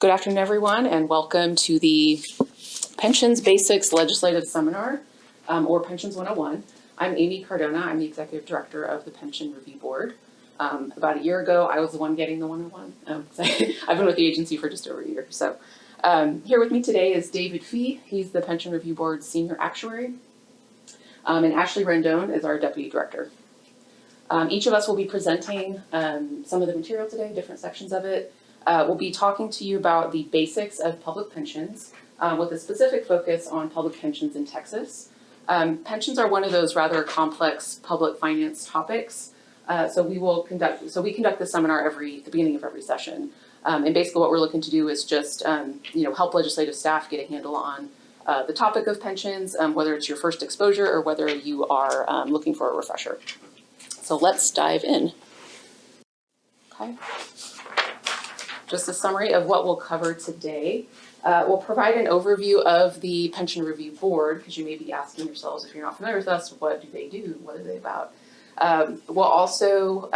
Good afternoon, everyone, and welcome to the Pensions Basics Legislative Seminar, or Pensions 101. I'm Amy Cardona. I'm the Executive Director of the Pension Review Board. About a year ago, I was the one getting the 101. I've been with the agency for just over a year. So here with me today is David Fee. He's the Pension Review Board's Senior Actuary. And Ashley Rendon is our Deputy Director. Each of us will be presenting some of the material today, different sections of it. We'll be talking to you about the basics of public pensions with a specific focus on public pensions in Texas. Pensions are one of those rather complex public finance topics. So we conduct this seminar at the beginning of every session. And basically what we're looking to do is just help legislative staff get a handle on the topic of pensions, whether it's your first exposure or whether you are looking for a refresher. So let's dive in. Okay. Just a summary of what we'll cover today. We'll provide an overview of the Pension Review Board, because you may be asking yourselves, if you're not familiar with us, what do they do? What are they about? We'll also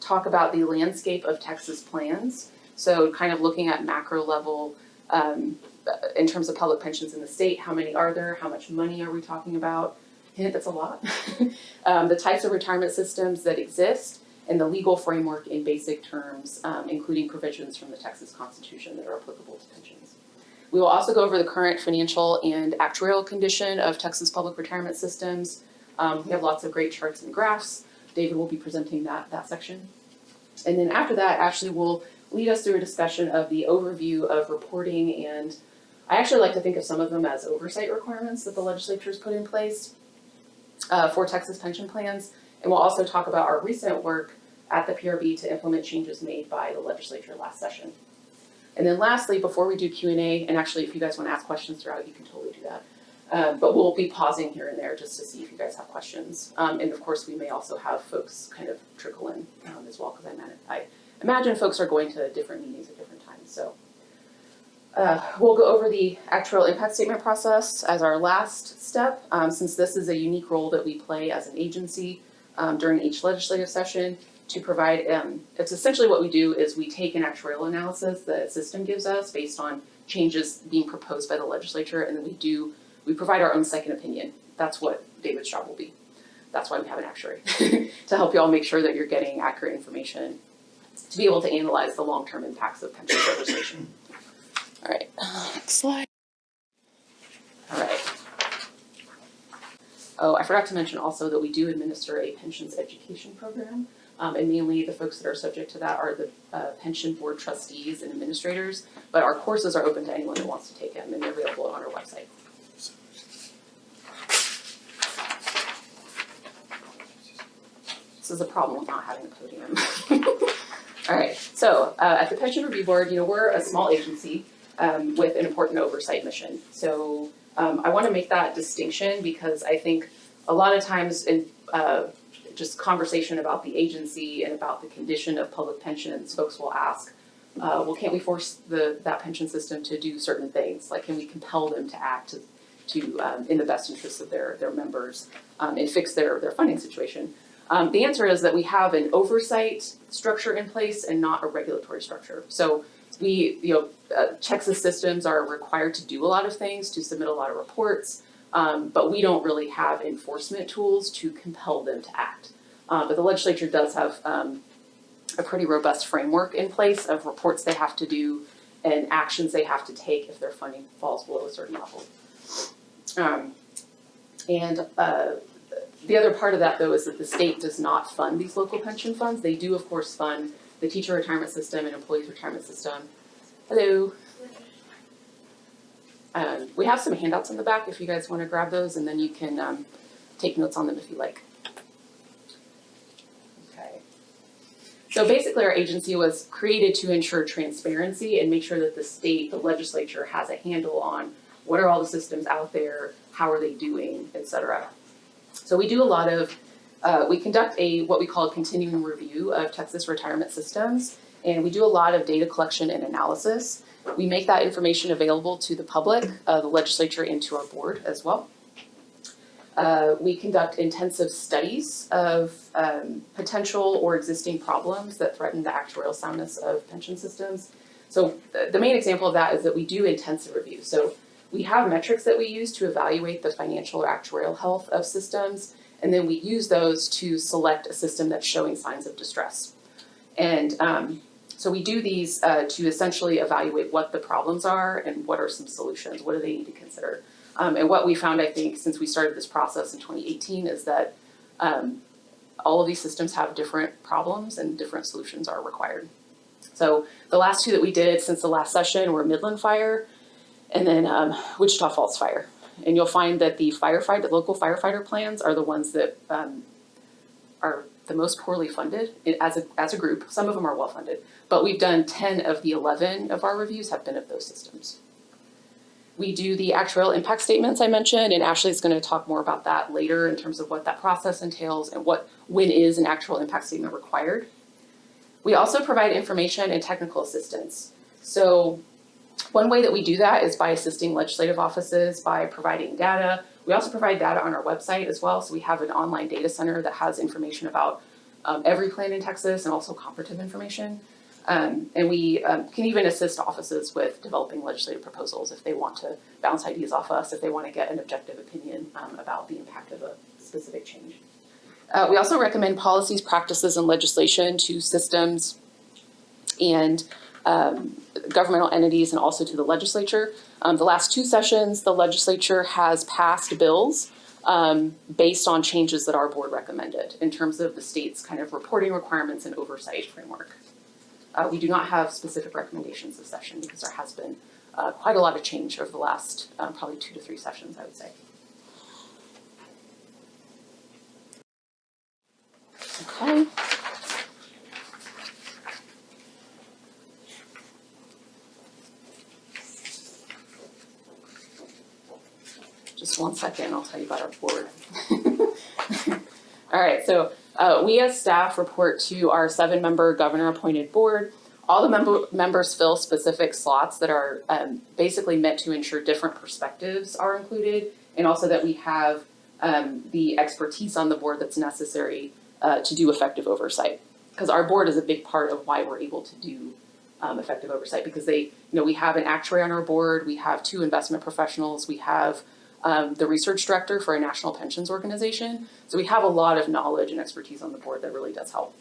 talk about the landscape of Texas plans. So kind of looking at macro level in terms of public pensions in the state. How many are there? How much money are we talking about? Hint, that's a lot. The types of retirement systems that exist, and the legal framework in basic terms, including provisions from the Texas Constitution that are applicable to pensions. We will also go over the current financial and actuarial condition of Texas public retirement systems. We have lots of great charts and graphs. David will be presenting that section. And then after that, Ashley will lead us through a discussion of the overview of reporting, and I actually like to think of some of them as oversight requirements that the legislature has put in place for Texas pension plans. And we'll also talk about our recent work at the PRB to implement changes made by the legislature last session. And then lastly, before we do Q&A, and actually if you guys want to ask questions throughout, you can totally do that. But we'll be pausing here and there just to see if you guys have questions. And of course, we may also have folks kind of trickle in as well, because I imagine folks are going to different meetings at different times. So we'll go over the actuarial impact statement process as our last step, since this is a unique role that we play as an agency during each legislative session to provide, it's essentially what we do is we take an actuarial analysis that a system gives us based on changes being proposed by the legislature, and then we provide our own second opinion. That's what David's job will be. That's why we have an actuary, to help you all make sure that you're getting accurate information to be able to analyze the long-term impacts of pension legislation. All right, next slide. All right. Oh, I forgot to mention also that we do administer a pensions education program, and mainly the folks that are subject to that are the pension board trustees and administrators, but our courses are open to anyone that wants to take them, and they're available on our website. This is a problem with not having a podium. All right, so at the Pension Review Board, we're a small agency with an important oversight mission. So I want to make that distinction because I think a lot of times in just conversation about the agency and about the condition of public pensions, folks will ask, well, can't we force that pension system to do certain things? Like, can we compel them to act to in the best interests of their members and fix their funding situation? The answer is that we have an oversight structure in place and not a regulatory structure. So Texas systems are required to do a lot of things, to submit a lot of reports, but we don't really have enforcement tools to compel them to act. But the legislature does have a pretty robust framework in place of reports they have to do and actions they have to take if their funding falls below a certain level. The other part of that, though, is that the state does not fund these local pension funds. They do, of course, fund the teacher retirement system and employees retirement system. Hello. We have some handouts in the back if you guys want to grab those, and then you can take notes on them if you like. Okay. So basically our agency was created to ensure transparency and make sure that the legislature has a handle on what are all the systems out there, how are they doing, et cetera. So we do a lot of, we conduct what we call a continuing review of Texas retirement systems, and we do a lot of data collection and analysis. We make that information available to the public, the legislature, and to our board as well. We conduct intensive studies of potential or existing problems that threaten the actuarial soundness of pension systems. So the main example of that is that we do intensive review. So we have metrics that we use to evaluate the financial or actuarial health of systems, and then we use those to select a system that's showing signs of distress. And so we do these to essentially evaluate what the problems are and what are some solutions, what do they need to consider. And what we found, I think, since we started this process in 2018 is that all of these systems have different problems and different solutions are required. So the last two that we did since the last session were Midland Fire and then Wichita Falls Fire. And you'll find that the local firefighter plans are the ones that are the most poorly funded as a group. Some of them are well funded, but we've done 10 of the 11 of our reviews have been of those systems. We do the actuarial impact statements I mentioned, and Ashley's going to talk more about that later in terms of what that process entails and when is an actual impact statement required. We also provide information and technical assistance. So one way that we do that is by assisting legislative offices by providing data. We also provide data on our website as well. So we have an online data center that has information about every plan in Texas and also comparative information. And we can even assist offices with developing legislative proposals if they want to bounce ideas off us, if they want to get an objective opinion about the impact of a specific change. We also recommend policies, practices, and legislation to systems and governmental entities and also to the legislature. The last two sessions, the legislature has passed bills based on changes that our board recommended in terms of the state's kind of reporting requirements and oversight framework. We do not have specific recommendations this session because there has been quite a lot of change over the last probably 2 to 3 sessions, I would say. Okay. Just 1 second, I'll tell you about our board. All right, so we as staff report to our 7-member governor-appointed board. All the members fill specific slots that are basically meant to ensure different perspectives are included, and also that we have the expertise on the board that's necessary to do effective oversight. Because our board is a big part of why we're able to do effective oversight, because we have an actuary on our board, we have 2 investment professionals, we have the research director for a national pensions organization. So we have a lot of knowledge and expertise on the board that really does help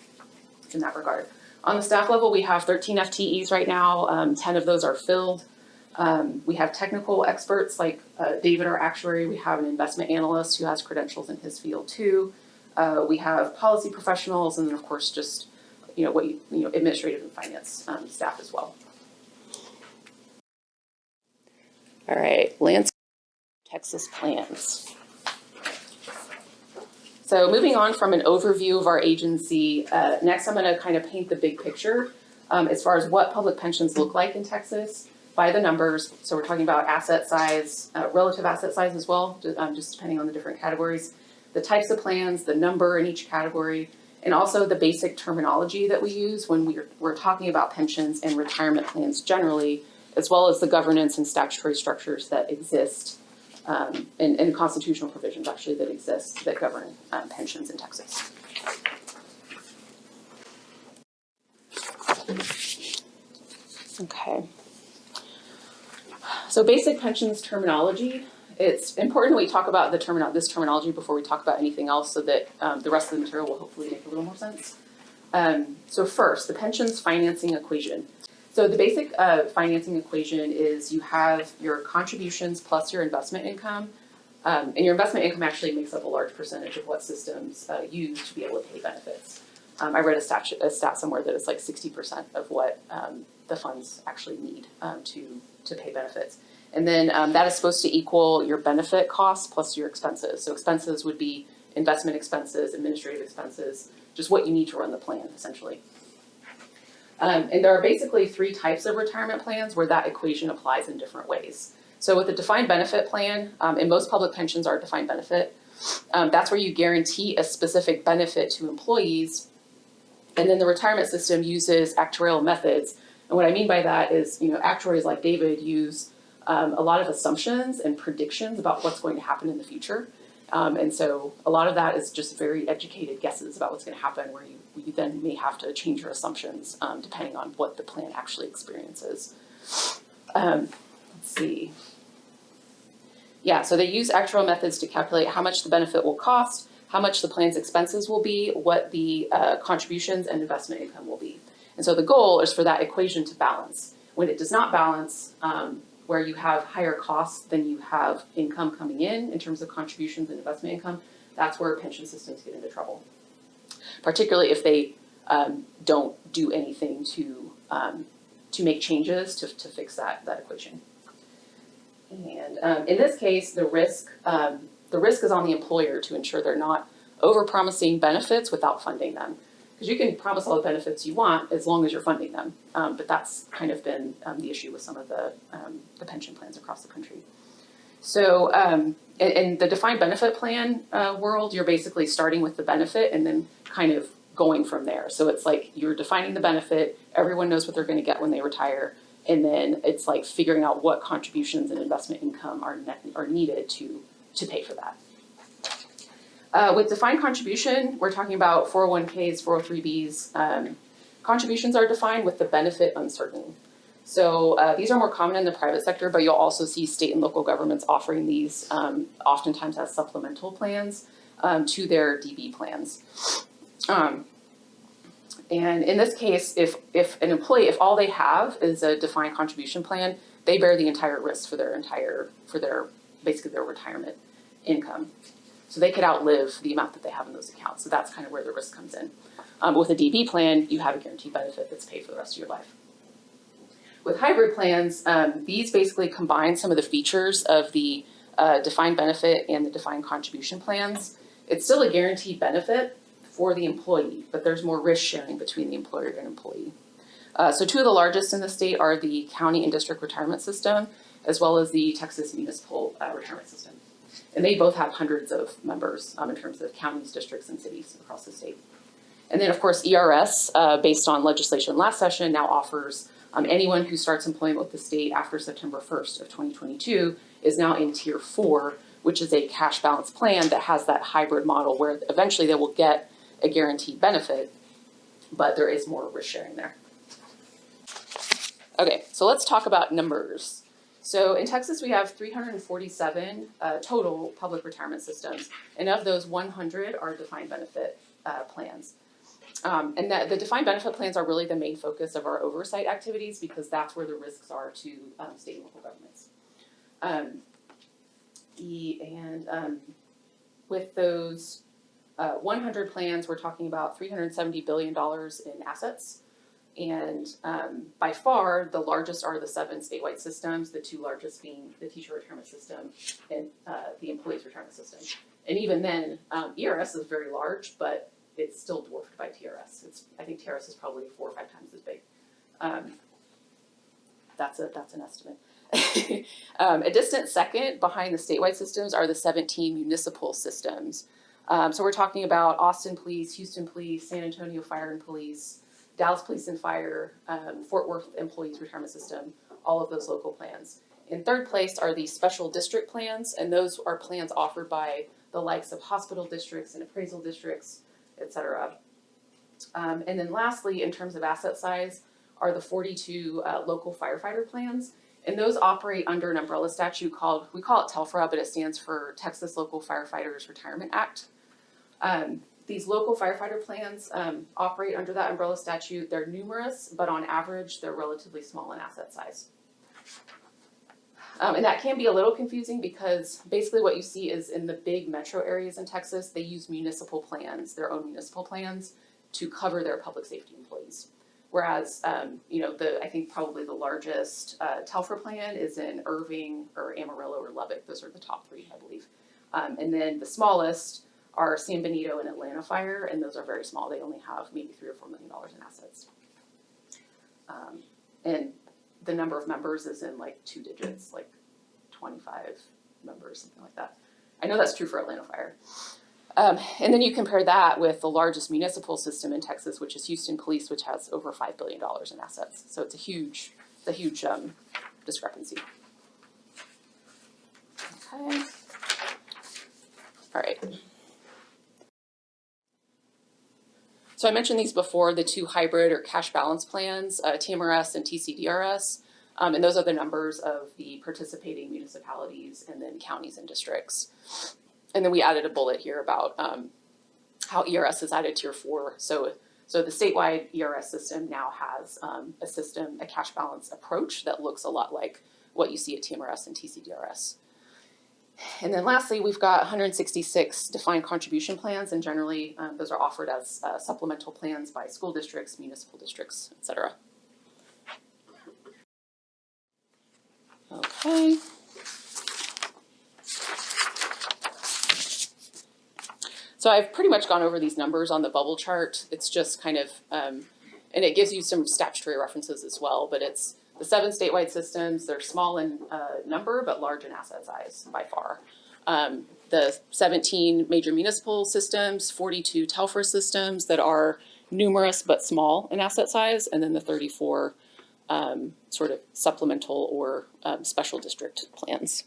in that regard. On the staff level, we have 13 FTEs right now. 10 of those are filled. We have technical experts like David, our actuary. We have an investment analyst who has credentials in his field too. We have policy professionals, and then of course just administrative and finance staff as well. All right, landscape Texas plans. So moving on from an overview of our agency, next I'm going to kind of paint the big picture as far as what public pensions look like in Texas by the numbers. So we're talking about asset size, relative asset size as well, just depending on the different categories, the types of plans, the number in each category, and also the basic terminology that we use when we're talking about pensions and retirement plans generally, as well as the governance and statutory structures that exist and constitutional provisions actually that exist that govern pensions in Texas. Okay. So basic pensions terminology. It's important we talk about this terminology before we talk about anything else so that the rest of the material will hopefully make a little more sense. So first, the pensions financing equation. So the basic financing equation is you have your contributions plus your investment income, and your investment income actually makes up a large percentage of what systems use to be able to pay benefits. I read a stat somewhere that it's like 60% of what the funds actually need to pay benefits. And then that is supposed to equal your benefit costs plus your expenses. So expenses would be investment expenses, administrative expenses, just what you need to run the plan, essentially. And there are basically 3 types of retirement plans where that equation applies in different ways. So with a defined benefit plan, and most public pensions are defined benefit, that's where you guarantee a specific benefit to employees. And then the retirement system uses actuarial methods. And what I mean by that is, actuaries like David use a lot of assumptions and predictions about what's going to happen in the future. And so a lot of that is just very educated guesses about what's going to happen, where you then may have to change your assumptions depending on what the plan actually experiences. Let's see. Yeah, so they use actuarial methods to calculate how much the benefit will cost, how much the plan's expenses will be, what the contributions and investment income will be. And so the goal is for that equation to balance. When it does not balance, where you have higher costs than you have income coming in terms of contributions and investment income, that's where pension systems get into trouble. Particularly if they don't do anything to make changes to fix that equation. And in this case, the risk is on the employer to ensure they're not over-promising benefits without funding them. Because you can promise all the benefits you want as long as you're funding them. But that's kind of been the issue with some of the pension plans across the country. So in the defined benefit plan world, you're basically starting with the benefit and then kind of going from there. So it's like you're defining the benefit, everyone knows what they're going to get when they retire, and then it's like figuring out what contributions and investment income are needed to pay for that. With defined contribution, we're talking about 401ks, 403bs. Contributions are defined with the benefit uncertain. So these are more common in the private sector, but you'll also see state and local governments offering these oftentimes as supplemental plans to their DB plans. And in this case, if an employee, if all they have is a defined contribution plan, they bear the entire risk for basically their retirement income. So they could outlive the amount that they have in those accounts. So that's kind of where the risk comes in. With a DB plan, you have a guaranteed benefit that's paid for the rest of your life. With hybrid plans, these basically combine some of the features of the defined benefit and the defined contribution plans. It's still a guaranteed benefit for the employee, but there's more risk sharing between the employer and employee. So two of the largest in the state are the county and district retirement system, as well as the Texas municipal retirement system. And they both have hundreds of members in terms of counties, districts, and cities across the state. And then, of course, ERS, based on legislation last session, now offers anyone who starts employment with the state after September 1st of 2022 is now in Tier 4, which is a cash balance plan that has that hybrid model where eventually they will get a guaranteed benefit, but there is more risk sharing there. Okay, so let's talk about numbers. So in Texas, we have 347 total public retirement systems, and of those, 100 are defined benefit plans. And the defined benefit plans are really the main focus of our oversight activities because that's where the risks are to state and local governments. With those 100 plans, we're talking about $370 billion in assets. And by far, the largest are the 7 statewide systems, the 2 largest being the teacher retirement system and the employees retirement system. And even then, ERS is very large, but it's still dwarfed by TRS. I think TRS is probably 4 or 5 times as big. That's an estimate. A distant second behind the statewide systems are the 17 municipal systems. So we're talking about Austin Police, Houston Police, San Antonio Fire and Police, Dallas Police and Fire, Fort Worth Employees Retirement System, all of those local plans. In third place are the special district plans, and those are plans offered by the likes of hospital districts and appraisal districts, etc. And then lastly, in terms of asset size, are the 42 local firefighter plans. And those operate under an umbrella statute called, we call it TELFRA, but it stands for Texas Local Firefighters Retirement Act. These local firefighter plans operate under that umbrella statute. They're numerous, but on average, they're relatively small in asset size. And that can be a little confusing because basically what you see is in the big metro areas in Texas, they use municipal plans, their own municipal plans, to cover their public safety employees. Whereas, I think probably the largest TELFRA plan is in Irving or Amarillo or Lubbock. Those are the top 3, I believe. And then the smallest are San Benito and Atlanta Fire, and those are very small. They only have maybe $3 or $4 million in assets. And the number of members is in like 2 digits, like 25 members, something like that. I know that's true for Atlanta Fire. And then you compare that with the largest municipal system in Texas, which is Houston Police, which has over $5 billion in assets. So it's a huge discrepancy. Okay. All right. So I mentioned these before, the two hybrid or cash balance plans, TMRS and TCDRS, and those are the numbers of the participating municipalities and then counties and districts. And then we added a bullet here about how ERS is added tier 4. So the statewide ERS system now has a cash balance approach that looks a lot like what you see at TMRS and TCDRS. And then lastly, we've got 166 defined contribution plans, and generally those are offered as supplemental plans by school districts, municipal districts, et cetera. Okay. So I've pretty much gone over these numbers on the bubble chart. It's just kind of, and it gives you some statutory references as well, but it's the 7 statewide systems. They're small in number, but large in asset size by far. The 17 major municipal systems, 42 TELFR systems that are numerous but small in asset size, and then the 34 sort of supplemental or special district plans.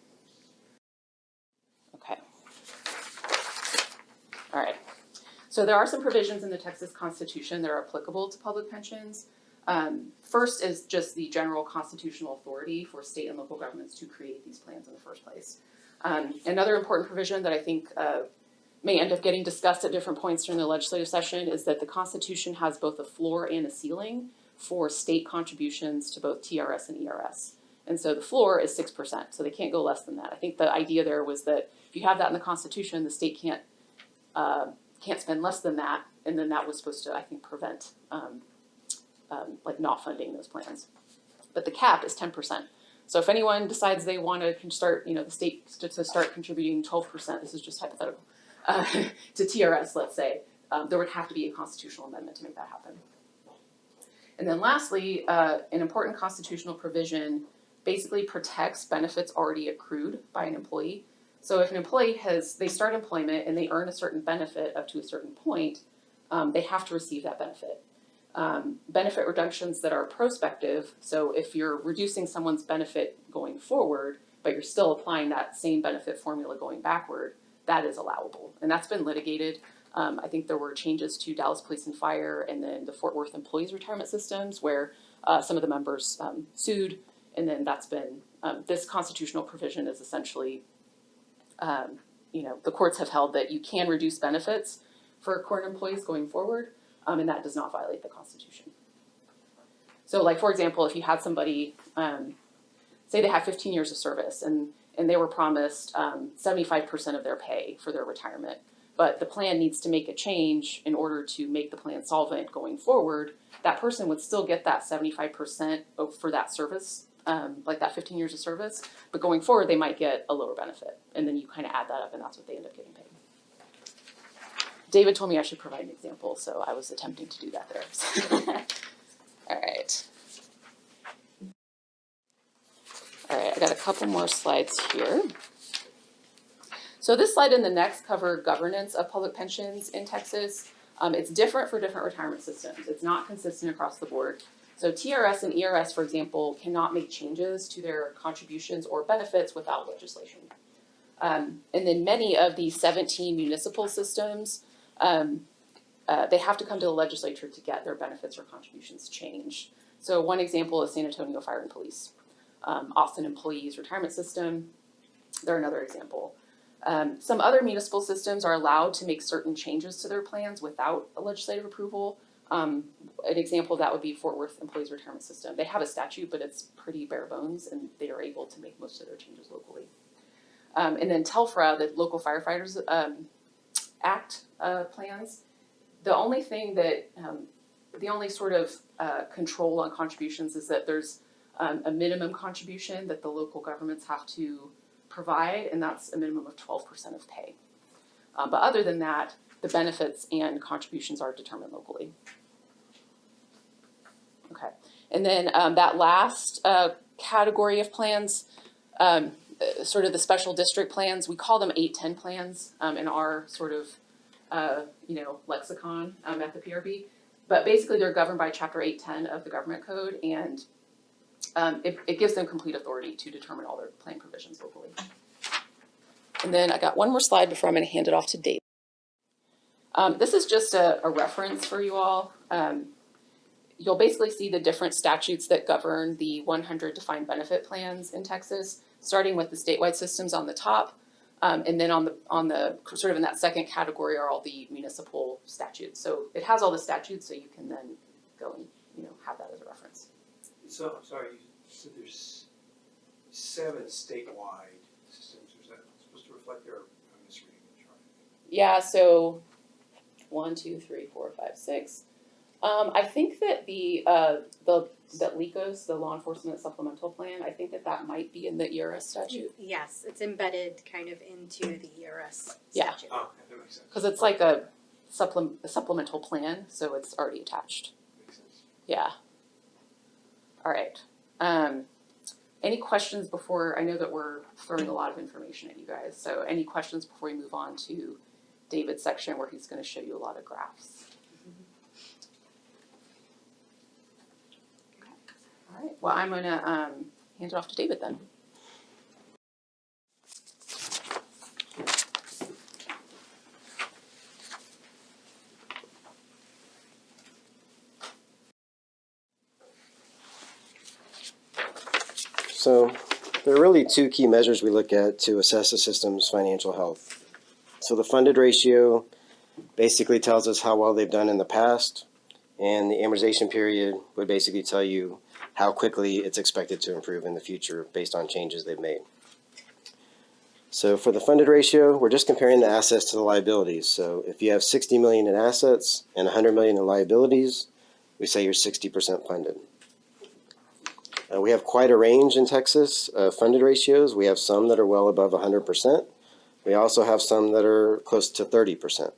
Okay. All right. So there are some provisions in the Texas Constitution that are applicable to public pensions. First is just the general constitutional authority for state and local governments to create these plans in the first place. Another important provision that I think may end up getting discussed at different points during the legislative session is that the Constitution has both a floor and a ceiling for state contributions to both TRS and ERS. And so the floor is 6%, so they can't go less than that. I think the idea there was that if you have that in the Constitution, the state can't spend less than that, and then that was supposed to, I think, prevent like not funding those plans. But the cap is 10%. So if anyone decides they want to start, the state to start contributing 12%, this is just hypothetical, to TRS, let's say, there would have to be a constitutional amendment to make that happen. And then lastly, an important constitutional provision basically protects benefits already accrued by an employee. So if an employee they start employment and they earn a certain benefit up to a certain point, they have to receive that benefit. Benefit reductions that are prospective, so if you're reducing someone's benefit going forward, but you're still applying that same benefit formula going backward, that is allowable. And that's been litigated. I think there were changes to Dallas Police and Fire and then the Fort Worth Employees Retirement Systems where some of the members sued, and then that's been, this constitutional provision is essentially, the courts have held that you can reduce benefits for current employees going forward, and that does not violate the Constitution. So like, for example, if you had somebody, say they had 15 years of service and they were promised 75% of their pay for their retirement, but the plan needs to make a change in order to make the plan solvent going forward, that person would still get that 75% for that service, like that 15 years of service, but going forward they might get a lower benefit, and then you kind of add that up and that's what they end up getting paid. David told me I should provide an example, so I was attempting to do that there. All right. All right, I got a couple more slides here. So this slide and the next cover governance of public pensions in Texas. It's different for different retirement systems. It's not consistent across the board. So TRS and ERS, for example, cannot make changes to their contributions or benefits without legislation. And then many of the 17 municipal systems, they have to come to the legislature to get their benefits or contributions changed. So one example is San Antonio Fire and Police. Austin Employees Retirement System, they're another example. Some other municipal systems are allowed to make certain changes to their plans without a legislative approval. An example of that would be Fort Worth Employees Retirement System. They have a statute, but it's pretty bare bones, and they are able to make most of their changes locally. And then TELFRA, the Local Firefighters Act plans, the only thing that, the only sort of control on contributions is that there's a minimum contribution that the local governments have to provide, and that's a minimum of 12% of pay. But other than that, the benefits and contributions are determined locally. Okay, and then that last category of plans, sort of the special district plans, we call them 810 plans in our sort of lexicon at the PRB. But basically they're governed by Chapter 810 of the Government Code, and it gives them complete authority to determine all their plan provisions locally. And then I got one more slide before I'm going to hand it off to Dave. This is just a reference for you all. You'll basically see the different statutes that govern the 100 defined benefit plans in Texas, starting with the statewide systems on the top, and then on the sort of in that second category are all the municipal statutes. So it has all the statutes, so you can then go and have that as a reference. So I'm sorry, you said there's 7 statewide systems. Is that supposed to reflect their? I'm misreading the chart. Yeah. So 1, 2, 3, 4, 5, 6. I think that that LECOS, the Law Enforcement Supplemental Plan, I think that might be in the ERS statute. Yes, it's embedded kind of into the ERS Yeah. statute. Oh, that makes sense. Because it's like a supplemental plan, so it's already attached. Makes sense. Yeah. All right. Any questions before? I know that we're throwing a lot of information at you guys. So any questions before we move on to David's section where he's going to show you a lot of graphs? All right. Well, I'm going to hand it off to David then. So there are really 2 key measures we look at to assess a system's financial health. So the funded ratio basically tells us how well they've done in the past, and the amortization period would basically tell you how quickly it's expected to improve in the future based on changes they've made. So for the funded ratio, we're just comparing the assets to the liabilities. So if you have 60 million in assets and 100 million in liabilities, we say you're 60% funded. We have quite a range in Texas of funded ratios. We have some that are well above 100%. We also have some that are close to 30%.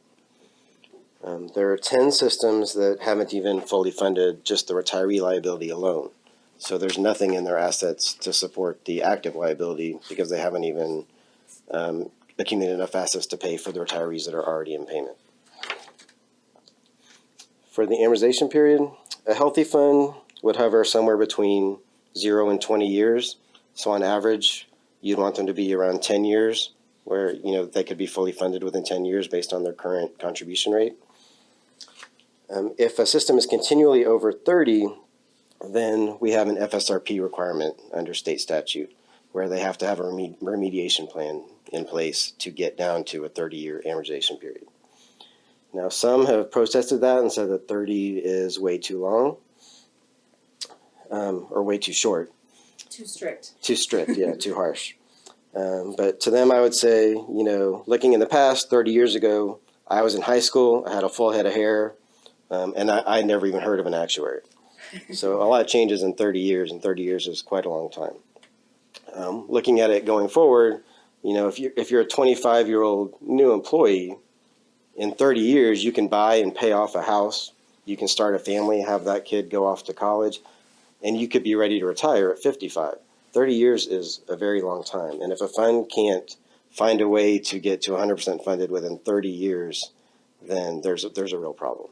There are 10 systems that haven't even fully funded just the retiree liability alone. So there's nothing in their assets to support the active liability because they haven't even accumulated enough assets to pay for the retirees that are already in payment. For the amortization period, a healthy fund would hover somewhere between 0 and 20 years. So on average, you'd want them to be around 10 years where they could be fully funded within 10 years based on their current contribution rate. If a system is continually over 30, then we have an FSRP requirement under state statute where they have to have a remediation plan in place to get down to a 30-year amortization period. Now, some have protested that and said that 30 is way too long or way too short. Too strict. Too strict, yeah, too harsh. But to them, I would say, looking in the past, 30 years ago, I was in high school, I had a full head of hair, and I never even heard of an actuary. So a lot changes in 30 years, and 30 years is quite a long time. Looking at it going forward, if you're a 25-year-old new employee, in 30 years, you can buy and pay off a house, you can start a family, have that kid go off to college, and you could be ready to retire at 55. 30 years is a very long time. And if a fund can't find a way to get to 100% funded within 30 years, then there's a real problem.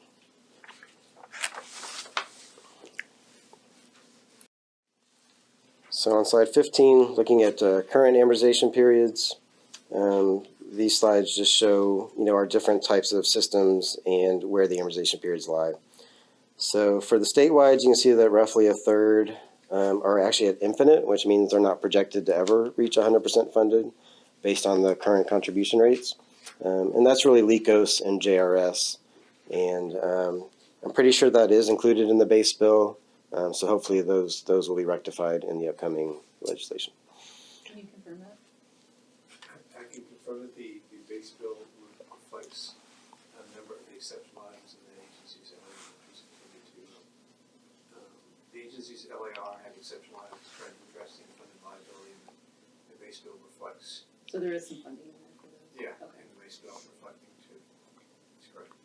So on slide 15, looking at current amortization periods, these slides just show our different types of systems and where the amortization periods lie. So for the statewide, you can see that roughly a third are actually at infinite, which means they're not projected to ever reach 100% funded based on the current contribution rates. And that's really LECOS and JRS. And I'm pretty sure that is included in the base bill. So hopefully those will be rectified in the upcoming legislation. Can you confirm that? I can confirm that the base bill reflects a number of the exception items and the agency's LAR. The agency's LAR had exception items trying to address the unfunded liability, and the base bill reflects. So there is some funding in there for those? Yeah, Okay. and the base bill reflecting too. That's correct.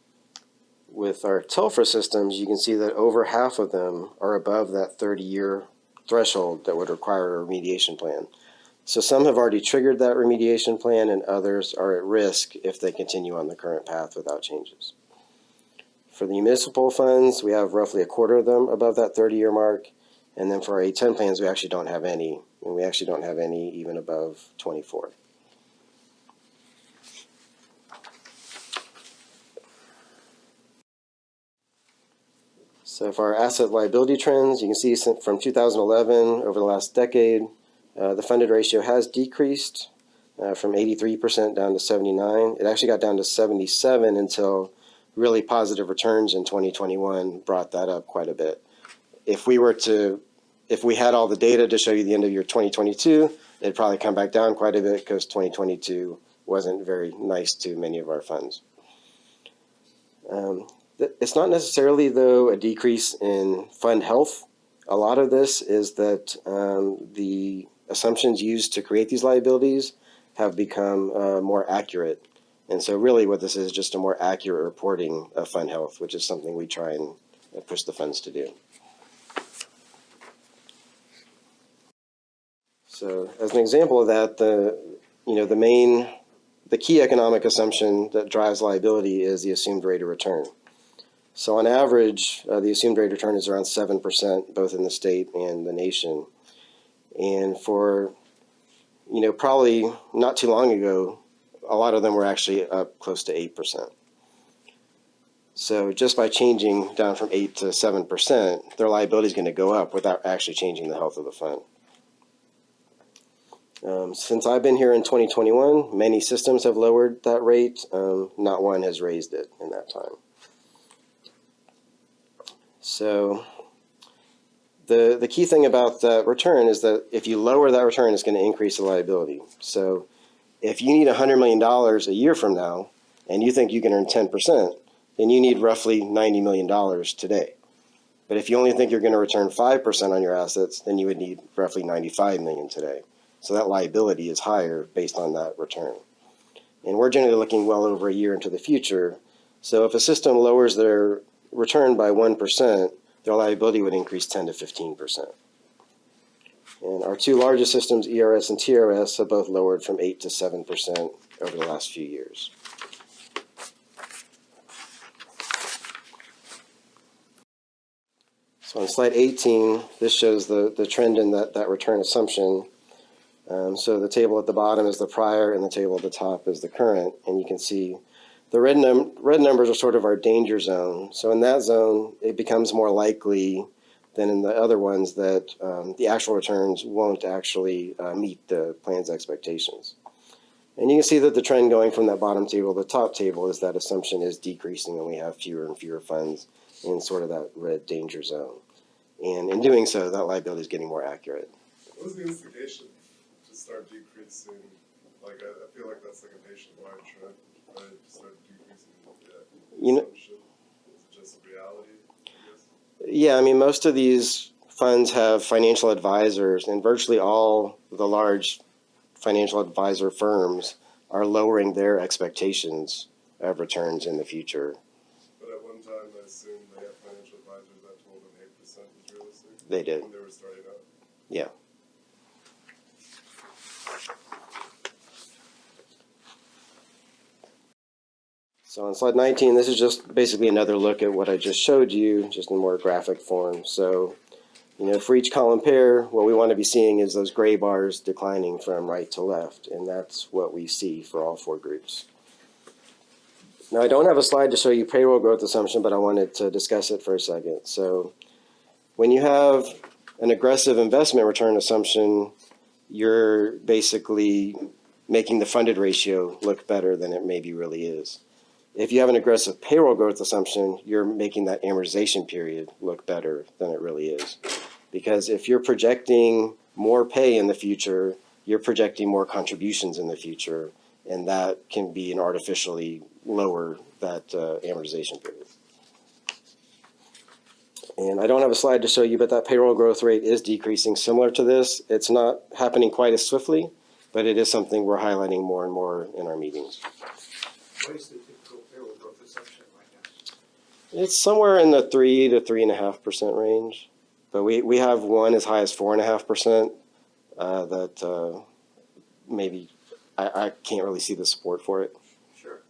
With our TELFRA systems, you can see that over half of them are above that 30-year threshold that would require a remediation plan. So some have already triggered that remediation plan, and others are at risk if they continue on the current path without changes. For the municipal funds, we have roughly a quarter of them above that 30-year mark. And then for our A10 plans, we actually don't have any. And we actually don't have any even above 24. So for our asset liability trends, you can see from 2011 over the last decade, the funded ratio has decreased from 83% down to 79. It actually got down to 77 until really positive returns in 2021 brought that up quite a bit. If we had all the data to show you the end of year 2022, it'd probably come back down quite a bit because 2022 wasn't very nice to many of our funds. It's not necessarily, though, a decrease in fund health. A lot of this is that the assumptions used to create these liabilities have become more accurate. And so really what this is just a more accurate reporting of fund health, which is something we try and push the funds to do. So as an example of that, the key economic assumption that drives liability is the assumed rate of return. So on average, the assumed rate of return is around 7%, both in the state and the nation. And for, probably not too long ago, a lot of them were actually up close to 8%. So just by changing down from 8 to 7%, their liability is going to go up without actually changing the health of the fund. Since I've been here in 2021, many systems have lowered that rate. Not one has raised it in that time. So the key thing about that return is that if you lower that return, it's going to increase the liability. So if you need $100 million a year from now, and you think you can earn 10%, then you need roughly $90 million today. But if you only think you're going to return 5% on your assets, then you would need roughly $95 million today. So that liability is higher based on that return. And we're generally looking well over a year into the future. So if a system lowers their return by 1%, their liability would increase 10 to 15%. And our two largest systems, ERS and TRS, have both lowered from 8 to 7% over the last few years. So on slide 18, this shows the trend in that return assumption. So the table at the bottom is the prior and the table at the top is the current. And you can see the red numbers are sort of our danger zone. So in that zone, it becomes more likely than in the other ones that the actual returns won't actually meet the plan's expectations. And you can see that the trend going from that bottom table to the top table is that assumption is decreasing and we have fewer and fewer funds in sort of that red danger zone. And in doing so, that liability is getting more accurate. What was the instigation to start decreasing? Like, I feel like that's like a nationwide trend, right? To start decreasing the assumption. Is it just a reality, I guess? Yeah, I mean, most of these funds have financial advisors, and virtually all the large financial advisor firms are lowering their expectations of returns in the future. But at one time, I assume they had financial advisors that told them 8% was realistic. They did. When they were starting out. Yeah. So on slide 19, this is just basically another look at what I just showed you, just in more graphic form. So, for each column pair, what we want to be seeing is those gray bars declining from right to left, and that's what we see for all four groups. Now, I don't have a slide to show you payroll growth assumption, but I wanted to discuss it for a second. So when you have an aggressive investment return assumption, you're basically making the funded ratio look better than it maybe really is. If you have an aggressive payroll growth assumption, you're making that amortization period look better than it really is. Because if you're projecting more pay in the future, you're projecting more contributions in the future, and that can be an artificially lower that amortization period. And I don't have a slide to show you, but that payroll growth rate is decreasing similar to this. It's not happening quite as swiftly, but it is something we're highlighting more and more in our meetings. What is the typical payroll growth assumption right now? It's somewhere in the 3 to 3.5% range, but we have one as high as 4.5% that maybe I can't really see the support for it. Sure.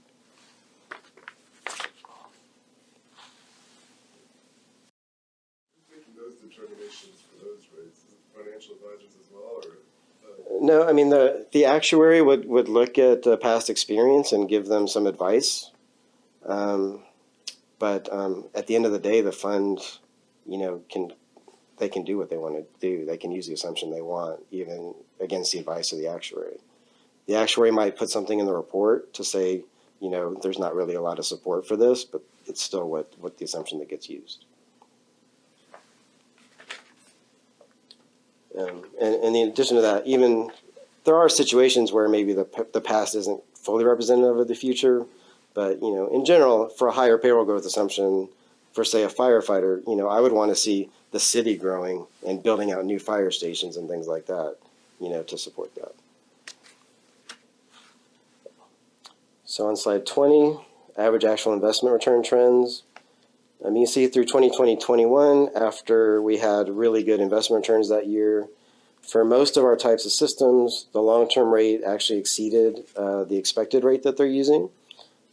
Who's making those determinations for those rates? Is it financial advisors as well, or? No, I mean, the actuary would look at past experience and give them some advice. But at the end of the day, the fund they can do what they want to do. They can use the assumption they want, even against the advice of the actuary. The actuary might put something in the report to say, there's not really a lot of support for this, but it's still what the assumption that gets used. And in addition to that, even there are situations where maybe the past isn't fully representative of the future, but in general, for a higher payroll growth assumption, for say a firefighter, I would want to see the city growing and building out new fire stations and things like that, to support that. So on slide 20, average actual investment return trends. You can see through 2020-21, after we had really good investment returns that year, for most of our types of systems, the long-term rate actually exceeded the expected rate that they're using,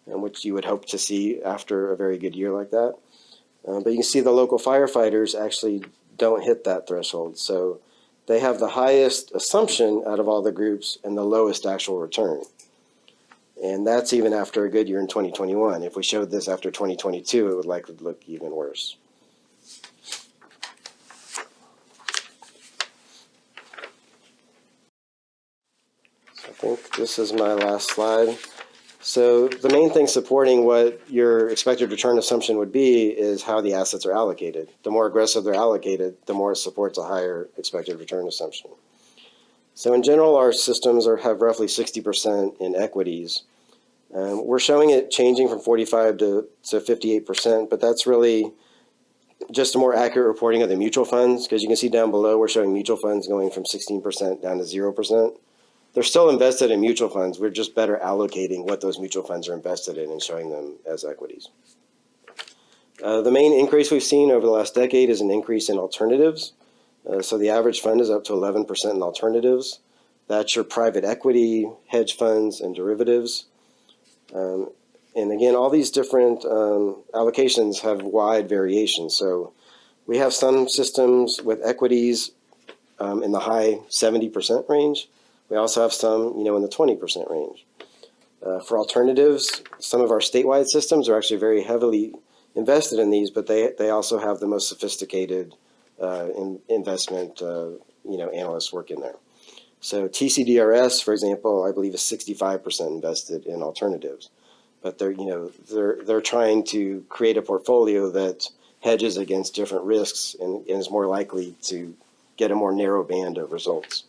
which you would hope to see after a very good year like that. But you can see the local firefighters actually don't hit that threshold. So they have the highest assumption out of all the groups and the lowest actual return. And that's even after a good year in 2021. If we showed this after 2022, it would likely look even worse. So I think this is my last slide. So the main thing supporting what your expected return assumption would be is how the assets are allocated. The more aggressive they're allocated, the more it supports a higher expected return assumption. So in general, our systems have roughly 60% in equities. We're showing it changing from 45 to 58%, but that's really just a more accurate reporting of the mutual funds, because you can see down below we're showing mutual funds going from 16% down to 0%. They're still invested in mutual funds. We're just better allocating what those mutual funds are invested in and showing them as equities. The main increase we've seen over the last decade is an increase in alternatives. So the average fund is up to 11% in alternatives. That's your private equity, hedge funds, and derivatives. And again, all these different allocations have wide variations. So we have some systems with equities in the high 70% range. We also have some, in the 20% range. For alternatives, some of our statewide systems are actually very heavily invested in these, but they also have the most sophisticated investment, analysts work in there. So TCDRS, for example, I believe is 65% invested in alternatives, but they're trying to create a portfolio that hedges against different risks and is more likely to get a more narrow band of results.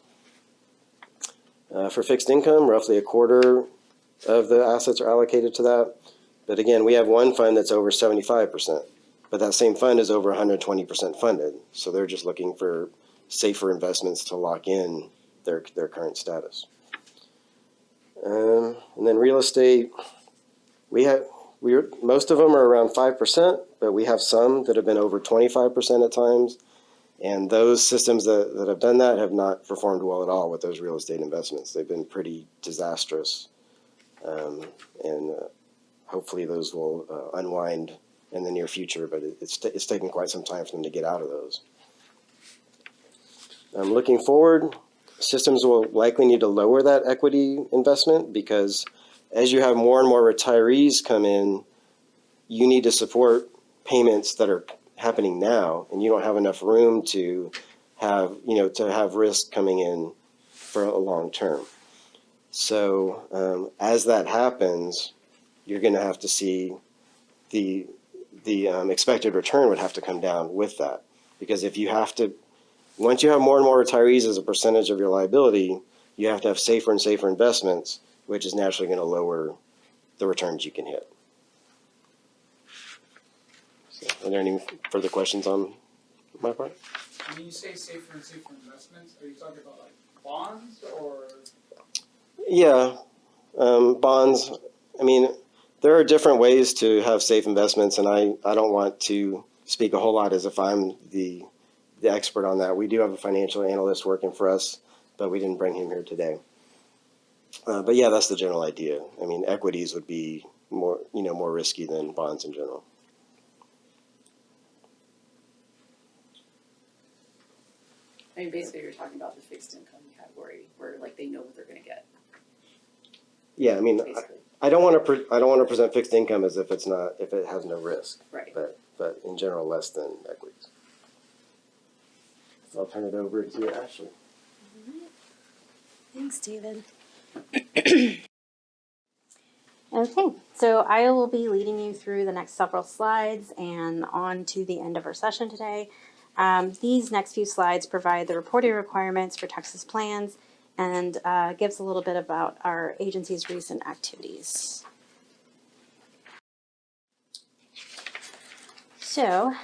For fixed income, roughly a quarter of the assets are allocated to that. But again, we have one fund that's over 75%, but that same fund is over 120% funded. So they're just looking for safer investments to lock in their current status. And then real estate, most of them are around 5%, but we have some that have been over 25% at times. And those systems that have done that have not performed well at all with those real estate investments. They've been pretty disastrous. And hopefully those will unwind in the near future, but it's taken quite some time for them to get out of those. Looking forward, systems will likely need to lower that equity investment because as you have more and more retirees come in, you need to support payments that are happening now, and you don't have enough room to have risk coming in for a long term. So as that happens, you're going to have to see the expected return would have to come down with that, because if you have to, once you have more and more retirees as a percentage of your liability, you have to have safer and safer investments, which is naturally going to lower the returns you can hit. So, are there any further questions on my part? When you say safer and safer investments, are you talking about like bonds or? Yeah, bonds. I mean, there are different ways to have safe investments, and I don't want to speak a whole lot as if I'm the expert on that. We do have a financial analyst working for us, but we didn't bring him here today. But yeah, that's the general idea. I mean, equities would be more risky than bonds in general. I mean, basically, you're talking about the fixed income category where like they know what they're going to get. Yeah, I mean, Basically. I don't want to present fixed income as if it has no risk. Right. But in general, less than equities. So I'll turn it over to Ashley. Thanks, David. Okay, so I will be leading you through the next several slides and on to the end of our session today. These next few slides provide the reporting requirements for Texas plans and gives a little bit about our agency's recent activities. So,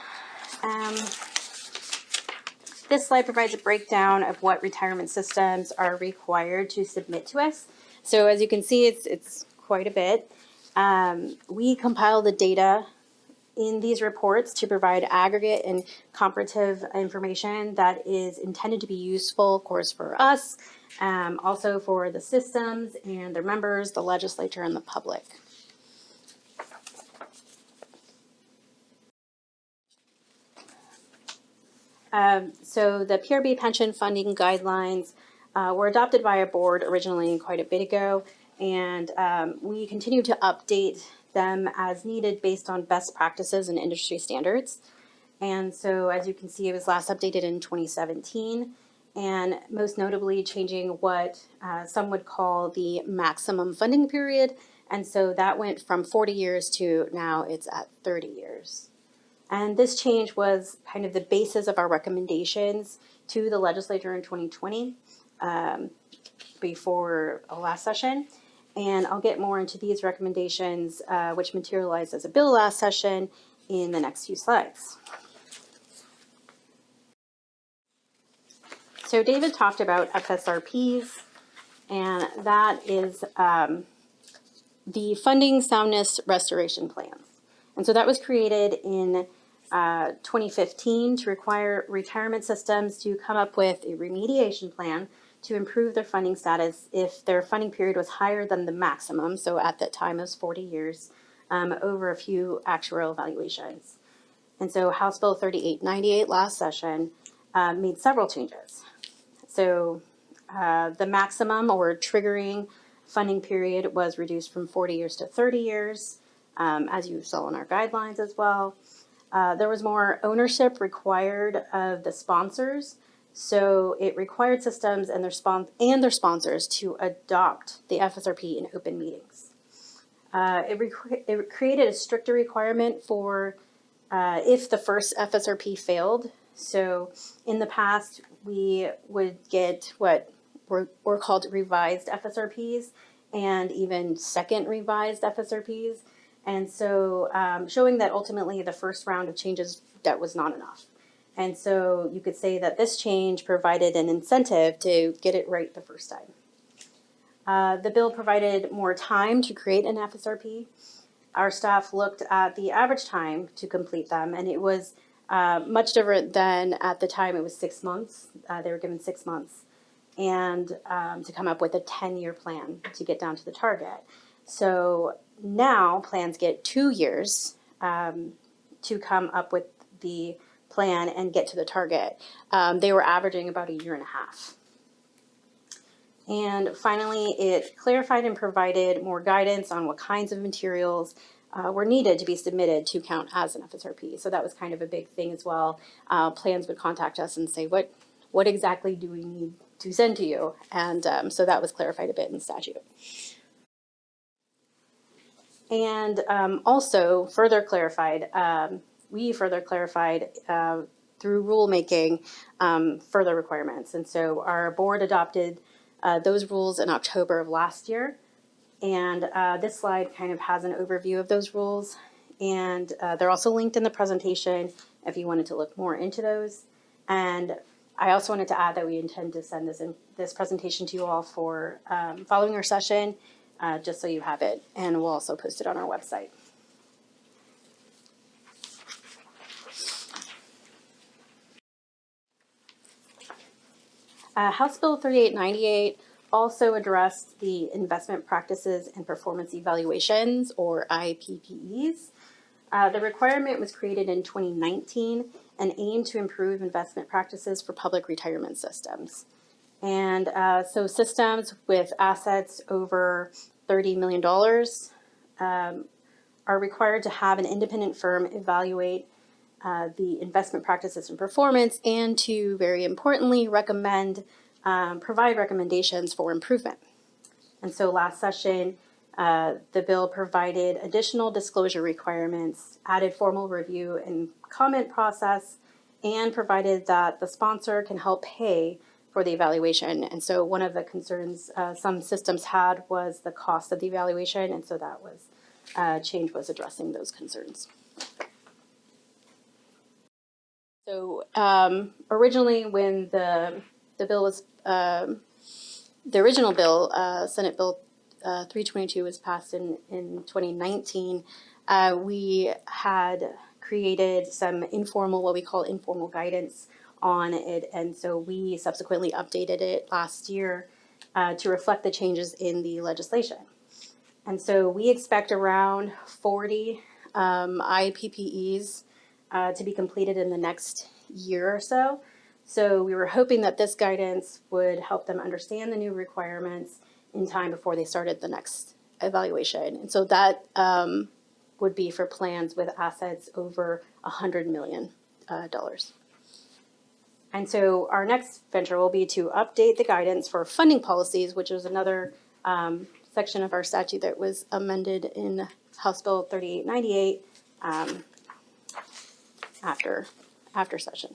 this slide provides a breakdown of what retirement systems are required to submit to us. So as you can see, it's quite a bit. We compile the data in these reports to provide aggregate and comparative information that is intended to be useful, of course, for us, also for the systems and their members, the legislature, and the public. So the PRB Pension Funding Guidelines were adopted by a board originally quite a bit ago, and we continue to update them as needed based on best practices and industry standards. And so as you can see, it was last updated in 2017, and most notably changing what some would call the maximum funding period. And so that went from 40 years to now it's at 30 years. And this change was kind of the basis of our recommendations to the legislature in 2020 before our last session. And I'll get more into these recommendations, which materialized as a bill last session, in the next few slides. So David talked about FSRPs, and that is the Funding Soundness Restoration Plans. And so that was created in 2015 to require retirement systems to come up with a remediation plan to improve their funding status if their funding period was higher than the maximum, so at that time it was 40 years, over a few actuarial evaluations. And so House Bill 3898 last session made several changes. So the maximum or triggering funding period was reduced from 40 years to 30 years, as you saw in our guidelines as well. There was more ownership required of the sponsors, so it required systems and their sponsors to adopt the FSRP in open meetings. It created a stricter requirement for if the first FSRP failed. So in the past, we would get what were called revised FSRPs and even second revised FSRPs. And so showing that ultimately the first round of changes, that was not enough. And so you could say that this change provided an incentive to get it right the first time. The bill provided more time to create an FSRP. Our staff looked at the average time to complete them, and it was much different than at the time. It was 6 months. They were given 6 months, and to come up with a 10-year plan to get down to the target. So now plans get 2 years to come up with the plan and get to the target. They were averaging about a year and a half. And finally, it clarified and provided more guidance on what kinds of materials were needed to be submitted to count as an FSRP. So that was kind of a big thing as well. Plans would contact us and say, what exactly do we need to send to you? And so that was clarified a bit in statute. And also further clarified, we further clarified through rulemaking further requirements. And so our board adopted those rules in October of last year. And this slide kind of has an overview of those rules. And they're also linked in the presentation if you wanted to look more into those. And I also wanted to add that we intend to send this presentation to you all for following our session, just so you have it. And we'll also post it on our website. House Bill 3898 also addressed the investment practices and performance evaluations, or IPPES. The requirement was created in 2019 and aimed to improve investment practices for public retirement systems. And so systems with assets over $30 million are required to have an independent firm evaluate the investment practices and performance, and to, very importantly, provide recommendations for improvement. And so last session, the bill provided additional disclosure requirements, added formal review and comment process, and provided that the sponsor can help pay for the evaluation. And so one of the concerns some systems had was the cost of the evaluation, and so that was change was addressing those concerns. So originally, when the bill was the original bill, Senate Bill 322 was passed in 2019. We had created some what we call informal guidance on it, and so we subsequently updated it last year to reflect the changes in the legislation. And so we expect around 40 IPPEs to be completed in the next year or so. So we were hoping that this guidance would help them understand the new requirements in time before they started the next evaluation. And so that would be for plans with assets over $100 million. And so our next venture will be to update the guidance for funding policies, which is another section of our statute that was amended in House Bill 3898 after session.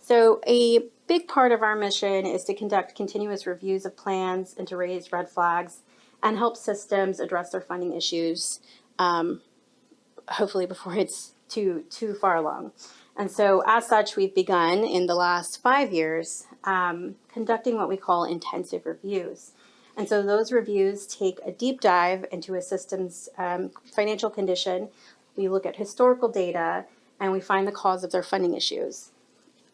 So a big part of our mission is to conduct continuous reviews of plans and to raise red flags and help systems address their funding issues, hopefully before it's too far along. And so as such, we've begun in the last 5 years conducting what we call intensive reviews. And so those reviews take a deep dive into a system's financial condition. We look at historical data and we find the cause of their funding issues.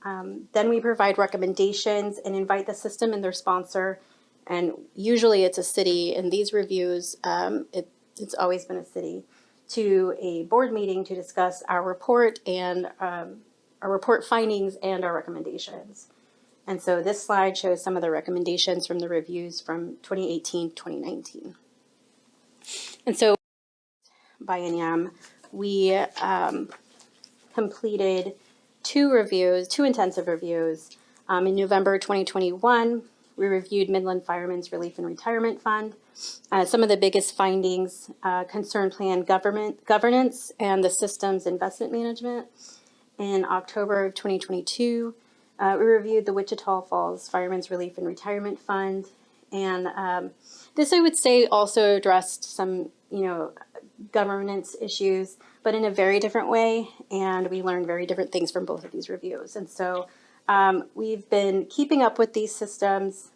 Then we provide recommendations and invite the system and their sponsor, and usually it's a city. In these reviews, it's always been a city, to a board meeting to discuss our report and our report findings and our recommendations. And so this slide shows some of the recommendations from the reviews from 2018 to 2019. And so biennium, we completed two intensive reviews. In November 2021, we reviewed Midland Firemen's Relief and Retirement Fund. Some of the biggest findings concern plan governance and the system's investment management. In October of 2022, we reviewed the Wichita Falls Firemen's Relief and Retirement Fund. And this, I would say, also addressed some, governance issues, but in a very different way. And we learned very different things from both of these reviews. And so we've been keeping up with these systems.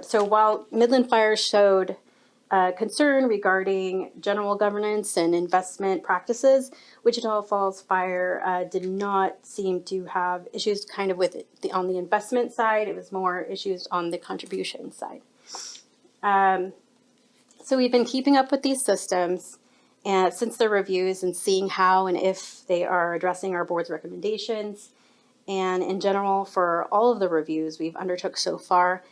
So while Midland Fire showed concern regarding general governance and investment practices, Wichita Falls Fire did not seem to have issues kind of with on the investment side. It was more issues on the contribution side. So we've been keeping up with these systems and since their reviews and seeing how and if they are addressing our board's recommendations. And in general, for all of the reviews we've undertook so far,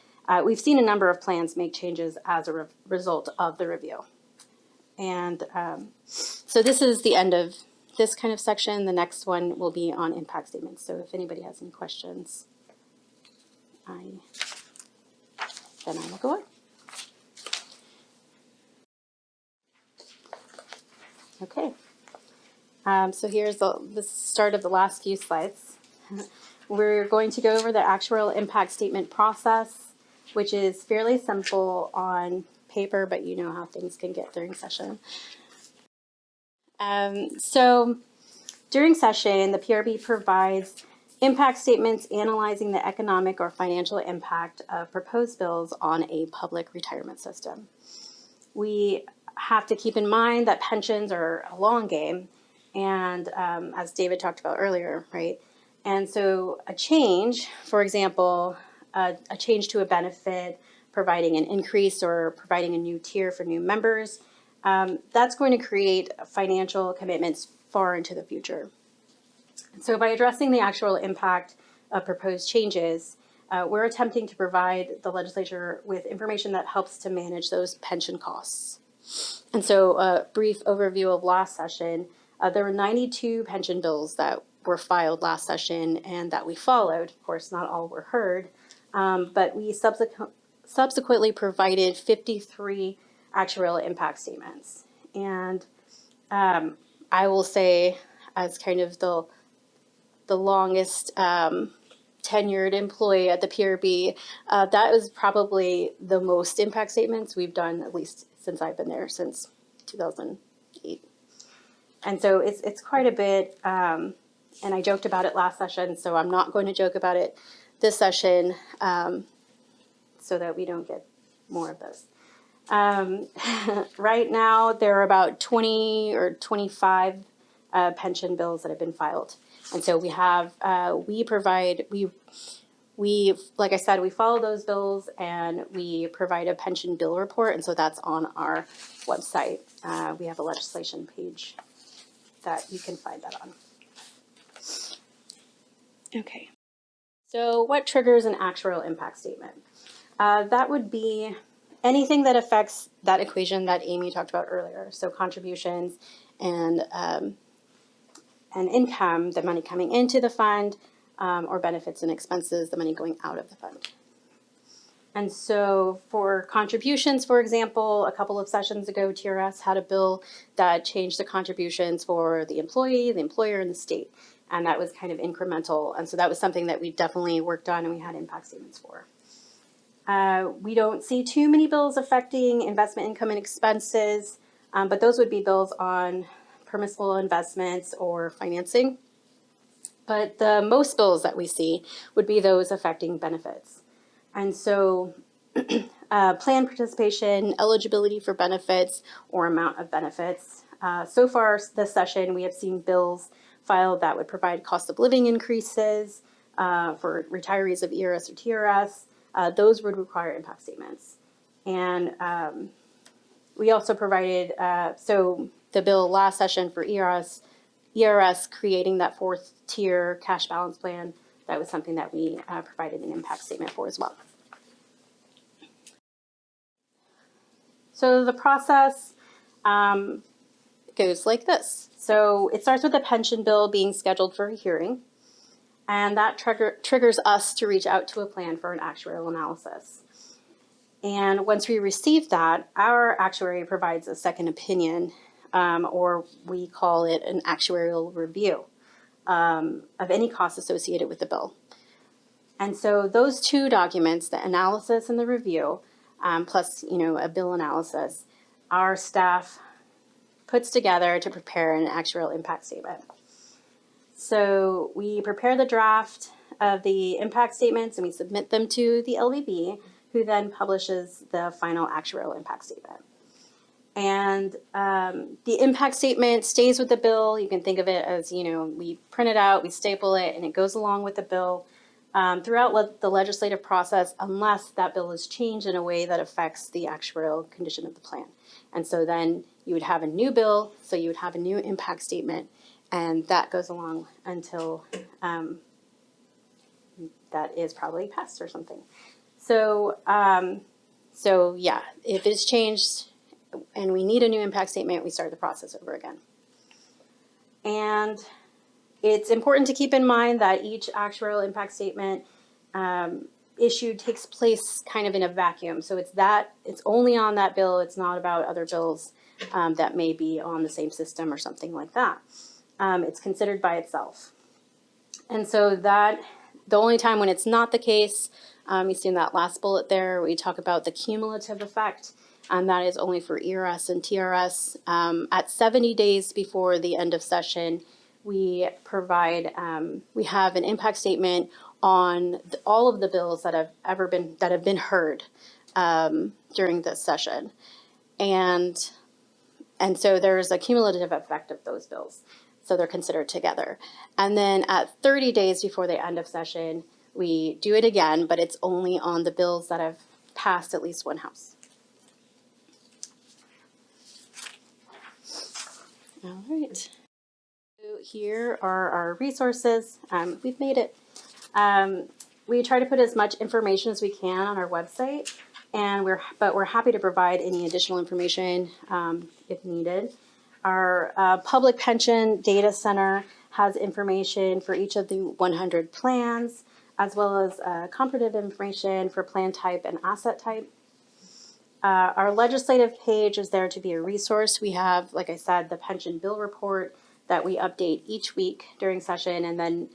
we've seen a number of plans make changes as a result of the review. And so this is the end of this kind of section. The next one will be on impact statements. So if anybody has any questions, then I will go on. Okay. So here's the start of the last few slides. We're going to go over the actuarial impact statement process, which is fairly simple on paper, but you know how things can get during session. So during session, the PRB provides impact statements analyzing the economic or financial impact of proposed bills on a public retirement system. We have to keep in mind that pensions are a long game, and as David talked about earlier, right? And so a change, for example, a change to a benefit, providing an increase or providing a new tier for new members, that's going to create financial commitments far into the future. So by addressing the actual impact of proposed changes, we're attempting to provide the legislature with information that helps to manage those pension costs. And so a brief overview of last session, there were 92 pension bills that were filed last session and that we followed. Of course, not all were heard, but we subsequently provided 53 actuarial impact statements. And I will say, as kind of the longest tenured employee at the PRB, that was probably the most impact statements we've done, at least since I've been there, since 2008. And so it's quite a bit, and I joked about it last session, so I'm not going to joke about it this session, so that we don't get more of those. Right now, there are about 20 or 25 pension bills that have been filed. And so we have, we like I said, we follow those bills and we provide a pension bill report. And so that's on our website. We have a legislation page that you can find that on. Okay. So what triggers an actuarial impact statement? That would be anything that affects that equation that Amy talked about earlier. So contributions and income, the money coming into the fund, or benefits and expenses, the money going out of the fund. And so for contributions, for example, a couple of sessions ago, TRS had a bill that changed the contributions for the employee, the employer, and the state. And that was kind of incremental. And so that was something that we definitely worked on and we had impact statements for. We don't see too many bills affecting investment income and expenses, but those would be bills on permissible investments or financing. But the most bills that we see would be those affecting benefits. And so plan participation, eligibility for benefits, or amount of benefits. So far this session, we have seen bills filed that would provide cost of living increases for retirees of ERS or TRS. Those would require impact statements. And we also provided, so the bill last session for ERS creating that fourth tier cash balance plan, that was something that we provided an impact statement for as well. So the process goes like this. So it starts with a pension bill being scheduled for a hearing, and that triggers us to reach out to a plan for an actuarial analysis. And once we receive that, our actuary provides a second opinion, or we call it an actuarial review of any costs associated with the bill. And so those two documents, the analysis and the review, plus a bill analysis, our staff puts together to prepare an actuarial impact statement. So we prepare the draft of the impact statements and we submit them to the LVB, who then publishes the final actuarial impact statement. And the impact statement stays with the bill. You can think of it as, we print it out, we staple it, and it goes along with the bill throughout the legislative process, unless that bill is changed in a way that affects the actuarial condition of the plan. And so then you would have a new bill, so you would have a new impact statement, and that goes along until that is probably passed or something. So, yeah, if it's changed and we need a new impact statement, we start the process over again. And it's important to keep in mind that each actuarial impact statement issued takes place kind of in a vacuum. So it's only on that bill. It's not about other bills that may be on the same system or something like that. It's considered by itself. And so that the only time when it's not the case, you see in that last bullet there, we talk about the cumulative effect, and that is only for ERS and TRS. At 70 days before the end of session, we provide, we have an impact statement on all of the bills that have been heard during this session, and so there's a cumulative effect of those bills. So they're considered together. And then at 30 days before the end of session, we do it again, but it's only on the bills that have passed at least one house. All right. So here are our resources. We've made it. We try to put as much information as we can on our website. and we're happy to provide any additional information if needed. Our public pension data center has information for each of the 100 plans, as well as comparative information for plan type and asset type. Our legislative page is there to be a resource. We have, like I said, the pension bill report that we update each week during session, and then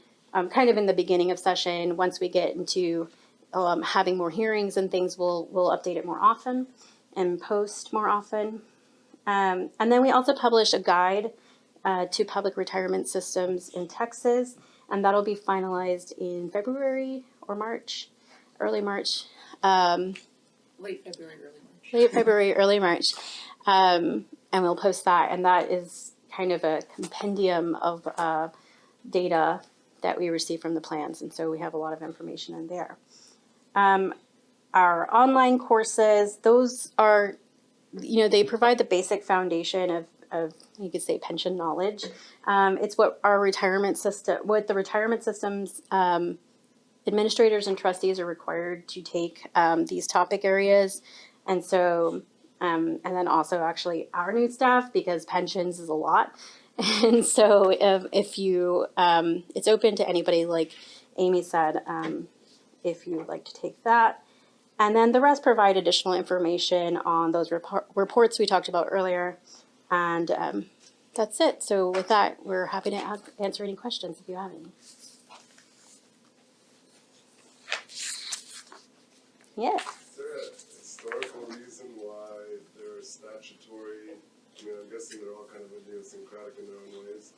kind of in the beginning of session, once we get into having more hearings and things, we'll update it more often and post more often. And then we also publish a guide to public retirement systems in Texas, and that'll be finalized in February or March, early March. Late February, early March. Late February, early March. And we'll post that, and that is kind of a compendium of data that we receive from the plans, and so we have a lot of information in there. Our online courses, those are, they provide the basic foundation of you could say pension knowledge. It's what the retirement systems administrators and trustees are required to take these topic areas. And so, and then also actually our new staff, because pensions is a lot. And so if you, it's open to anybody, like Amy said, if you would like to take that. And then the rest provide additional information on those reports we talked about earlier. And that's it. So with that, we're happy to answer any questions if you have any. Yes. Is there a historical reason why there are statutory, I'm guessing they're all kind of idiosyncratic in their own ways,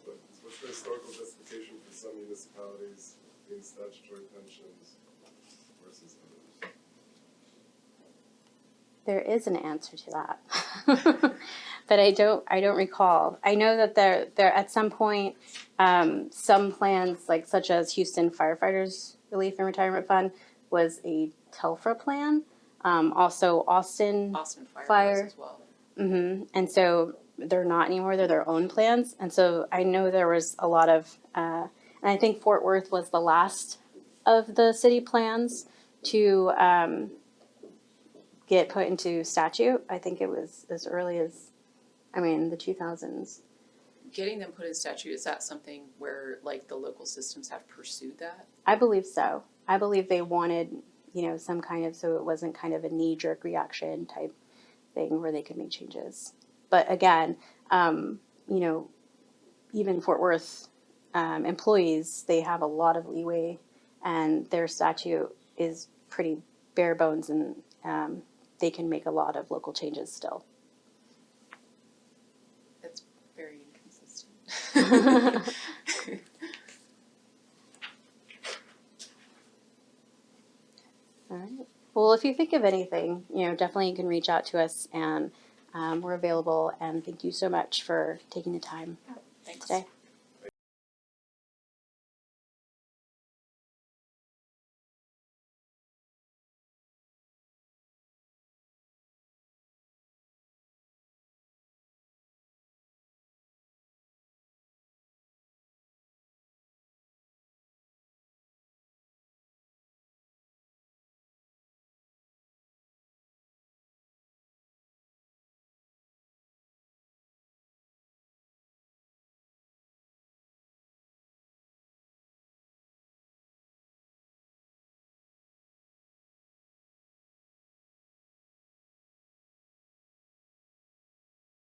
but what's the historical justification for some municipalities being statutory pensions versus others? There is an answer to that, but I don't recall. I know that there at some point, some plans such as Houston Firefighters Relief and Retirement Fund was a TELFRA plan. Also Austin Fire as well. And so they're not anymore. They're their own plans. And so I know there was a lot of, and I think Fort Worth was the last of the city plans to get put into statute. I think it was as early as, the 2000s. Getting them put in statute, is that something where the local systems have pursued that? I believe so. I believe they wanted, some kind of, so it wasn't kind of a knee-jerk reaction type thing where they could make changes. But again, even Fort Worth employees, they have a lot of leeway, and their statute is pretty bare bones, and they can make a lot of local changes still. That's very inconsistent. All right. Well, if you think of anything, definitely you can reach out to us, and we're available. And thank you so much for taking the time Thanks. today.